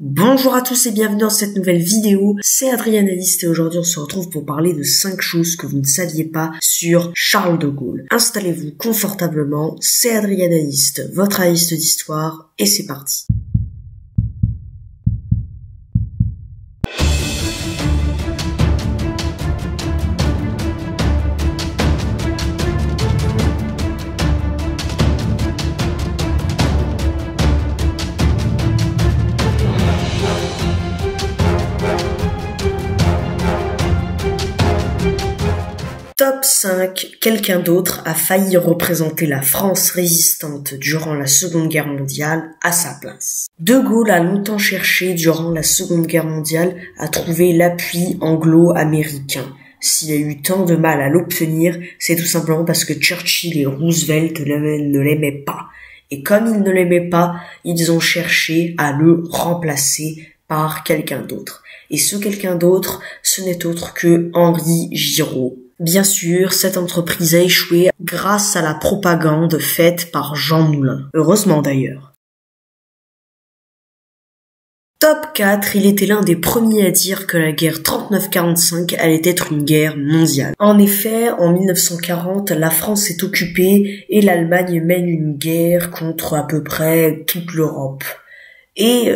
Bonjour à tous et bienvenue dans cette nouvelle vidéo, c'est Adrianalyste et aujourd'hui on se retrouve pour parler de 5 choses que vous ne saviez pas sur Charles de Gaulle. Installez-vous confortablement, c'est Adrianalyste, votre analyste d'histoire et c'est parti. Top 5. Quelqu'un d'autre a failli représenter la France résistante durant la Seconde Guerre mondiale à sa place. De Gaulle a longtemps cherché durant la Seconde Guerre mondiale à trouver l'appui anglo-américain. S'il a eu tant de mal à l'obtenir, c'est tout simplement parce que Churchill et Roosevelt ne l'aimaient pas. Et comme ils ne l'aimaient pas, ils ont cherché à le remplacer par quelqu'un d'autre. Et ce quelqu'un d'autre, ce n'est autre que Henri Giraud. Bien sûr, cette entreprise a échoué grâce à la propagande faite par Jean Moulin. Heureusement d'ailleurs. Top 4, il était l'un des premiers à dire que la guerre 39-45 allait être une guerre mondiale. En effet, en 1940, la France est occupée et l'Allemagne mène une guerre contre à peu près toute l'Europe. Et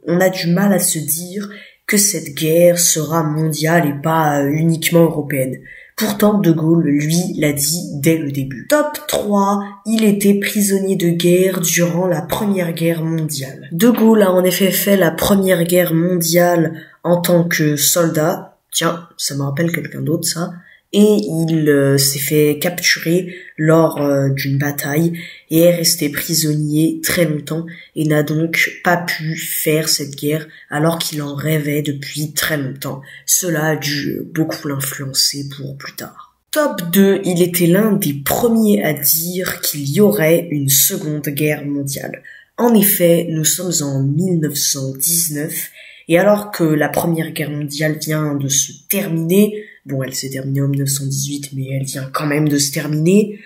on a du mal à se dire que cette guerre sera mondiale et pas uniquement européenne. Pourtant, De Gaulle, lui, l'a dit dès le début. Top 3, il était prisonnier de guerre durant la Première Guerre mondiale. De Gaulle a en effet fait la Première Guerre mondiale en tant que soldat. Tiens, ça me rappelle quelqu'un d'autre, ça. Et il s'est fait capturer lors d'une bataille et est resté prisonnier très longtemps et n'a donc pas pu faire cette guerre alors qu'il en rêvait depuis très longtemps. Cela a dû beaucoup l'influencer pour plus tard. Top 2, il était l'un des premiers à dire qu'il y aurait une seconde guerre mondiale. En effet, nous sommes en 1919 et alors que la Première Guerre mondiale vient de se terminer, bon, elle s'est terminée en 1918, mais elle vient quand même de se terminer,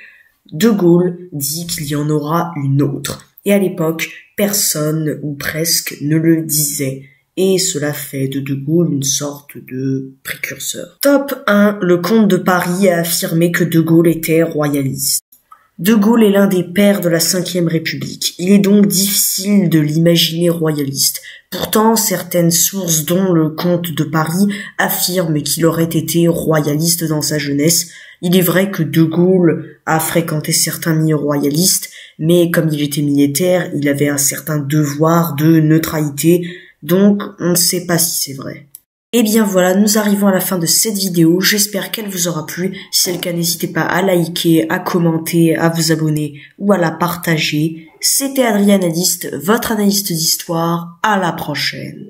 De Gaulle dit qu'il y en aura une autre. Et à l'époque, personne, ou presque, ne le disait. Et cela fait de Gaulle une sorte de précurseur. Top 1, le comte de Paris a affirmé que De Gaulle était royaliste. De Gaulle est l'un des pères de la Ve République. Il est donc difficile de l'imaginer royaliste. Pourtant, certaines sources, dont le comte de Paris, affirment qu'il aurait été royaliste dans sa jeunesse. Il est vrai que De Gaulle a fréquenté certains milieux royalistes, mais comme il était militaire, il avait un certain devoir de neutralité, donc on ne sait pas si c'est vrai. Et bien voilà, nous arrivons à la fin de cette vidéo, j'espère qu'elle vous aura plu. Si c'est le cas, n'hésitez pas à liker, à commenter, à vous abonner ou à la partager. C'était Adrianalyste, votre analyste d'histoire, à la prochaine.